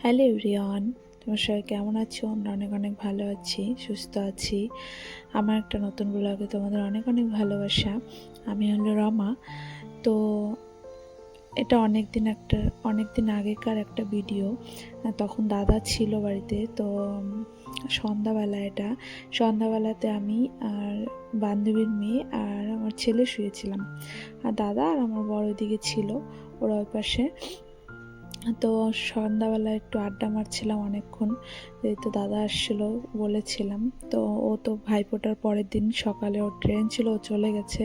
Hello everyone, তোমার সবাই কেমন আছো? আমরা অনেক অনেক ভালো আছি, সুস্থ আছি। আমার একটা নতুন ব্লগে তোমাদের অনেক অনেক ভালোবাসা। আমি হলো রমা। তো এটা অনেক দিন আগেকার একটা ভিডিও। তখন দাদা ছিল বাড়িতে। তো সন্ধ্যাবেলাতে আমি আর বান্ধবীর মেয়ে আর আমার ছেলে শুয়েছিলাম, আর দাদা আর আমার বড় দিকে ছিল, ওরা ওই পাশে। তো সন্ধ্যাবেলা একটু আড্ডা মারছিলাম অনেকক্ষণ, যেহেতু দাদা আসছিলো বলেছিলাম। তো ও তো ভাইফোঁটার পরের দিন সকালে ওর ট্রেন ছিল, ও চলে গেছে।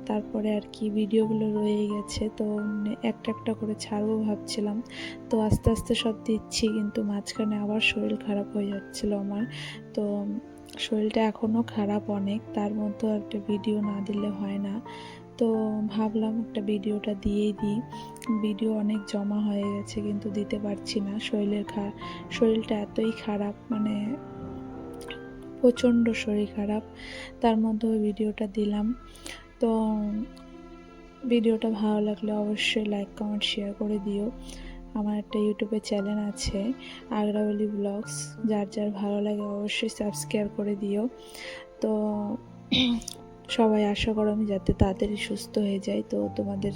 তারপরে আর কি ভিডিওগুলো রয়েই গেছে, তো একটা একটা করে ছাড়বো ভাবছিলাম। তো আস্তে আস্তে সব দিচ্ছি, কিন্তু মাঝখানে আবার শরীর খারাপ হয়ে যাচ্ছিলো আমার। তো শরীরটা এখনও খারাপ অনেক, তার মধ্যে একটা ভিডিও না দিলে হয় না। তো ভাবলাম একটা ভিডিওটা দিয়েই দিই। ভিডিও অনেক জমা হয়ে গেছে, কিন্তু দিতে পারছি না। শরীরটা এতই খারাপ, মানে প্রচণ্ড শরীর খারাপ, তার মধ্যে ওই ভিডিওটা দিলাম। তো ভিডিওটা ভালো লাগলে অবশ্যই লাইক কমেন্ট শেয়ার করে দিও। আমার একটা ইউটিউবে চ্যানেল আছে, আগ্রাওয়ালি ব্লগস, যার যার ভালো লাগে অবশ্যই সাবস্ক্রাইব করে দিও। তো সবাই আশা করো আমি যাতে তাড়াতাড়ি সুস্থ হয়ে যাই, তো তোমাদের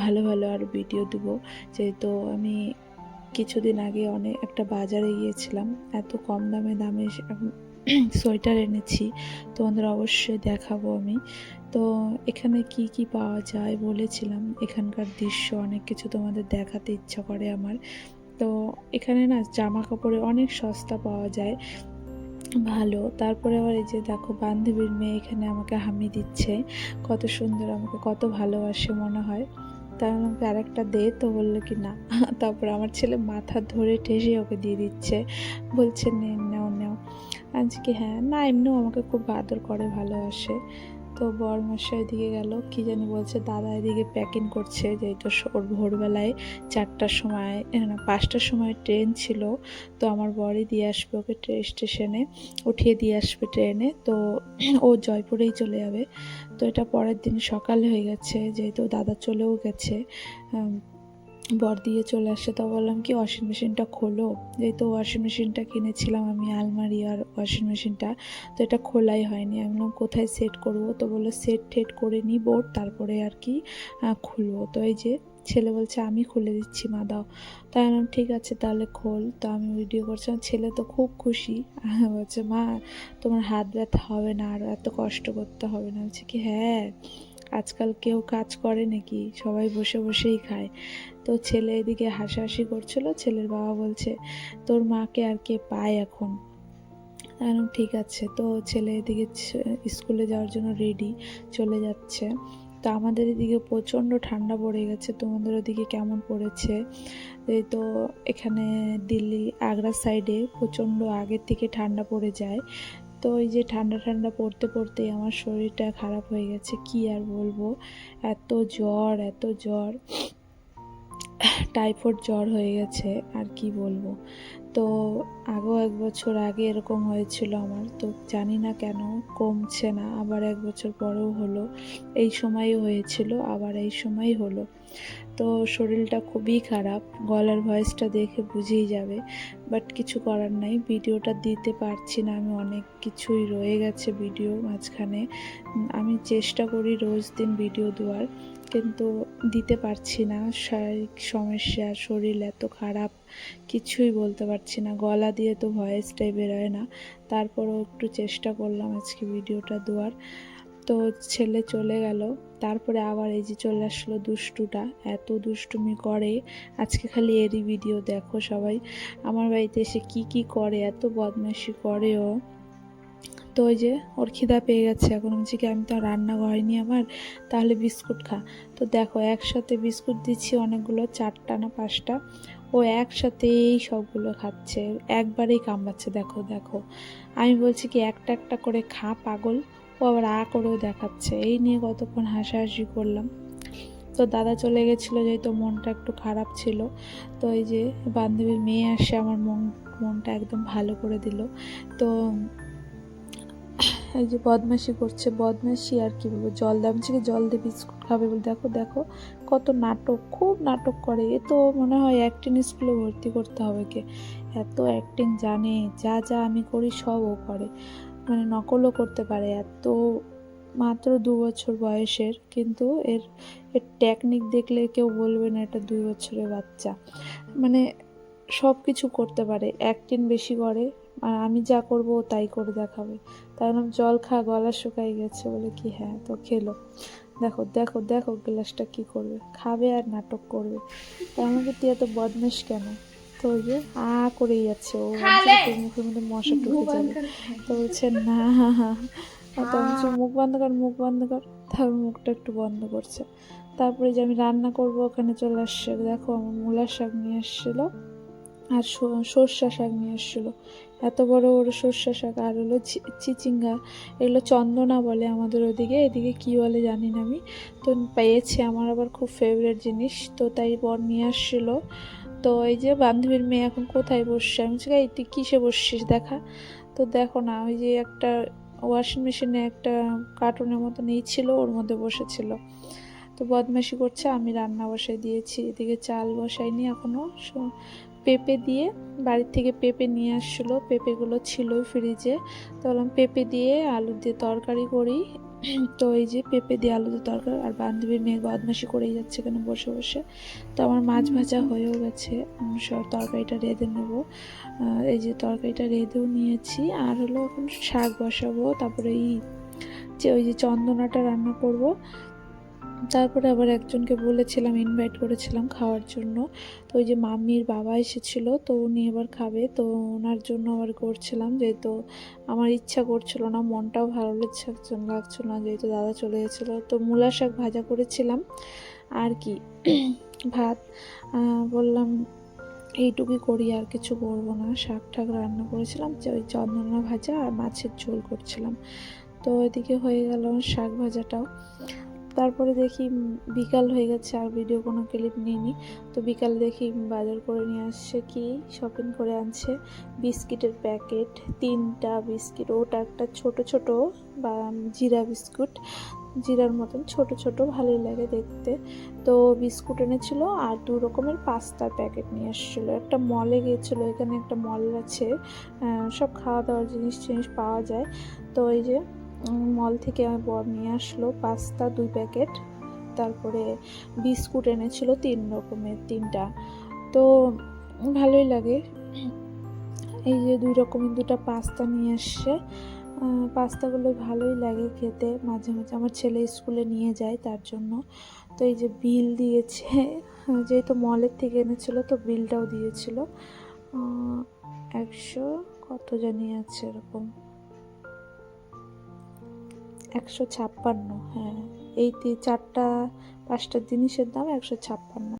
ভালো ভালো আর ভিডিও দেবো। যেহেতু আমি কিছুদিন আগে একটা বাজারে গিয়েছিলাম, এত কম দামে সোয়েটার এনেছি, তোমাদের অবশ্যই দেখাবো আমি। তো এখানে কি কি পাওয়া যায় বলেছিলাম, এখানকার দৃশ্য অনেক কিছু তোমাদের দেখাতে ইচ্ছা করে আমার। তো এখানে না জামা কাপড়ে অনেক সস্তা পাওয়া যায়, ভালো। তারপরে আবার এই যে দেখো, বান্ধবীর মেয়ে এখানে আমাকে হামি দিচ্ছে, কত সুন্দর, আমাকে কত ভালোবাসে মনে হয়। তাই আমাকে আরেকটা দে, তো বললো কি না। তারপর আমার ছেলে মাথা ধরে ঠেসে ওকে দিয়ে দিচ্ছে, বলছে নে, নাও নাও। আজকে হ্যাঁ, না এমনিও আমাকে খুব আদর করে, ভালোবাসে। তো বরমশাই এদিকে গেল, কি জানি বলছে, দাদা এদিকে প্যাকিং করছে, যেহেতু ওর ভোরবেলায় 4টার সময় না 5টার সময় ট্রেন ছিল। তো আমার বরই দিয়ে আসবে ওকে স্টেশনে উঠিয়ে দিয়ে আসবে ট্রেনে। তো ও জয়পুরেই চলে যাবে। তো এটা পরের দিন সকালে হয়ে গেছে, যেহেতু দাদা চলেও গেছে, বর দিয়ে চলে আসছে। তো বললাম কি ওয়াশিং মেশিনটা খোলো, যেহেতু ওয়াশিং মেশিনটা কিনেছিলাম আমি, আলমারি আর ওয়াশিং মেশিনটা, তো এটা খোলাই হয়নি। আমি বললাম কোথায় সেট করবো, তো বললো সেট টেট করে নিই তারপরে আর কি খুলবো। তো এই যে ছেলে বলছে আমি খুলে দিচ্ছি মা, দাও। তাই বললাম ঠিক আছে তাহলে খোল। তো আমি ভিডিও করছিলাম, ছেলে তো খুব খুশি, বলছে মা তোমার হাত ব্যথা হবে না, আর এত কষ্ট করতে হবে না। বলছে কি হ্যাঁ, আজকাল কেউ কাজ করে নাকি, সবাই বসে বসেই খায়। তো ছেলে এদিকে হাসাহাসি করছিল, ছেলের বাবা বলছে তোর মাকে আর কে পায় এখন। ঠিক আছে। তো ছেলে এদিকে স্কুলে যাওয়ার জন্য রেডি, চলে যাচ্ছে। তো আমাদের এদিকে প্রচণ্ড ঠান্ডা পড়ে গেছে, তোমাদের ওদিকে কেমন পড়েছে? এই তো এখানে দিল্লি আগ্রা সাইডে প্রচণ্ড আগের থেকে ঠান্ডা পড়ে যায়। তো এই যে ঠান্ডা ঠান্ডা পড়তে পড়তেই আমার শরীরটা খারাপ হয়ে গেছে, কি আর বলবো, এত জ্বর, টাইফয়েড জ্বর হয়ে গেছে, আর কি বলবো। তো আগেও 1 বছর আগে এরকম হয়েছিল আমার, তো জানি না কেন কমছে না, আবার 1 বছর পরেও হলো। এই সময়ও হয়েছিল, আবার এই সময়ই হলো। তো শরীরটা খুবই খারাপ, গলার ভয়েসটা দেখে বুঝেই যাবে, বাট কিছু করার নাই, ভিডিওটা দিতে পারছি না আমি, অনেক কিছুই রয়ে গেছে ভিডিও মাঝখানে। আমি চেষ্টা করি রোজ দিন ভিডিও দেওয়ার, কিন্তু দিতে পারছি না, শারীরিক সমস্যা, শরীর এত খারাপ, কিছুই বলতে পারছি না, গলা দিয়ে তো ভয়েসটাই বেরোয় না। তারপরেও একটু চেষ্টা করলাম আজকে ভিডিওটা দেওয়ার। তো ছেলে চলে গেল, তারপরে আবার এই যে চলে আসলো দুষ্টুটা, এত দুষ্টুমি করে। আজকে খালি এরই ভিডিও দেখো সবাই, আমার বাড়িতে এসে কি কি করে, এত বদমাইশি করে ও। তো ওই যে ওর খিদা পেয়ে গেছে, এখন বলছি কি আমি তো রান্না হয়নি আমার, তাহলে বিস্কুট খা। তো দেখো একসাথে বিস্কুট দিচ্ছি অনেকগুলো, 4টা না 5টা, ও একসাথেই সবগুলো খাচ্ছে, একবারেই কামড়াচ্ছে। দেখো দেখো, আমি বলছি কি একটা একটা করে খা পাগল, ও আবার করেও দেখাচ্ছে। এই নিয়ে কতক্ষণ হাসাহাসি করলাম। তো দাদা চলে গেছিলো, যেহেতু মনটা একটু খারাপ ছিল। তো এই যে বান্ধবীর মেয়ে আসে, আমার মনটা একদম ভালো করে দিল। তো এই যে বদমাশি করছে, বদমাশি আর কি বলবো, জল দাম থেকে জল দিয়ে বিস্কুট খাবে বলে। দেখো দেখো কত নাটক, খুব নাটক করে। এ তো মনে হয় অ্যাক্টিং স্কুলে ভর্তি করতে হবে কে, এত অ্যাক্টিং জানে, যা যা আমি করি সব ও করে, মানে নকলও করতে পারে। এত মাত্র 2 বছর বয়সের, কিন্তু এর এর টেকনিক দেখলে কেউ বলবে না এটা 2 বছরের বাচ্চা। মানে সব কিছু করতে পারে, অ্যাক্টিং বেশি করে, আর আমি যা করবো ও তাই করে দেখাবে। তাই না, জল খা, গলা শুকাই গেছে বলে কি, হ্যাঁ তো খেলো। দেখো দেখো দেখো গ্লাসটা কি করবে, খাবে আর নাটক করবে। তাই আমাকে তুই এত বদমাস কেন? তো ওই যে করেই যাচ্ছে, ও তোর মুখের মধ্যে মশা ঢুকে যাবে। তো বলছে না, তো আমি বলছি মুখ বন্ধ কর, মুখ বন্ধ কর। তারপর মুখটা একটু বন্ধ করছে। তারপরে যে আমি রান্না করবো ওখানে চলে আসছে, দেখো আমার মূলার শাক নিয়ে এসেছিলো আর সর্ষা শাক নিয়ে এসেছিলো, এত বড় বড় সর্ষা শাক, আর হলো চিচিঙ্গা, এগুলো চন্দনা বলে আমাদের ওদিকে, এদিকে কি বলে জানি না আমি। তো পেয়েছি, আমার আবার খুব ফেভারিট জিনিস, তো তাই বর নিয়ে আসছিলো। তো এই যে বান্ধবীর মেয়ে এখন কোথায় বসছে, আমি বলছি এই তুই কিসে বসছিস দেখা। তো দেখো না, ওই যে একটা ওয়াশিং মেশিনে একটা কার্টুনের মতন এই ছিল, ওর মধ্যে বসেছিল। তো বদমাশি করছে। আমি রান্না বসাই দিয়েছি, এদিকে চাল বসাইনি এখনও। পেঁপে দিয়ে, বাড়ির থেকে পেঁপে নিয়ে আসছিলো, পেঁপেগুলো ছিলই ফ্রিজে। তো বললাম পেঁপে দিয়ে আলু দিয়ে তরকারি করি। তো এই যে পেঁপে দিয়ে আলু দিয়ে তরকারি, আর বান্ধবীর মেয়ে বদমাশি করেই যাচ্ছে এখানে বসে বসে। তো আমার মাছ ভাজা হয়েও গেছে, সব তরকারিটা রেঁধে নেবো। এই যে তরকারিটা রেঁধেও নিয়েছি, আর হলো এখন শাক বসাবো, তারপরে ওই যে চন্দনাটা রান্না করব। তারপরে আবার একজনকে বলেছিলাম, ইনভাইট করেছিলাম খাওয়ার জন্য। তো ওই যে মাম্মির বাবা এসেছিলো, তো উনি এবার খাবে, তো ওনার জন্য আবার করছিলাম, যেহেতু আমার ইচ্ছা করছিল না, মনটাও ভালো লাগছিল না, যেহেতু দাদা চলে গেছিলো। তো মূলা শাক ভাজা করেছিলাম আর কি, ভাত। বললাম এইটুকুই করি, আর কিছু করবো না। শাক ঠাক রান্না করেছিলাম, ওই চন্দনা ভাজা আর মাছের ঝোল করছিলাম। তো এদিকে হয়ে গেল শাক ভাজাটাও। তারপরে দেখি বিকাল হয়ে গেছে, আর ভিডিও কোনো ক্লিপ নিইনি। তো বিকাল দেখি বাজার করে নিয়ে আসছে, কি শপিং করে আনছে, বিস্কিটের প্যাকেট 3টা বিস্কিট, ওটা একটা ছোট ছোট বা জিরা বিস্কুট, জিরার মতন ছোট ছোট, ভালোই লাগে দেখতে। তো বিস্কুট এনেছিল, আর 2 রকমের পাস্তার প্যাকেট নিয়ে এসেছিলো। একটা মলে গিয়েছিলো, এখানে একটা মল আছে, সব খাওয়া দাওয়ার জিনিস পাওয়া যায়। তো এই যে মল থেকে আমার বর নিয়ে আসলো পাস্তা 2 প্যাকেট, তারপরে বিস্কুট এনেছিল 3 রকমের, 3টা। তো ভালোই লাগে। এই যে 2 রকমের 2টা পাস্তা নিয়ে আসছে, পাস্তাগুলো ভালোই লাগে খেতে, মাঝে মাঝে আমার ছেলে স্কুলে নিয়ে যায় তার জন্য। তো এই যে বিল দিয়েছে, যেহেতু মলের থেকে এনেছিল তো বিলটাও দিয়েছিল, 100 কত জানি আছে, এরকম 156। হ্যাঁ, এই 4টা 5টা জিনিসের দাম 156।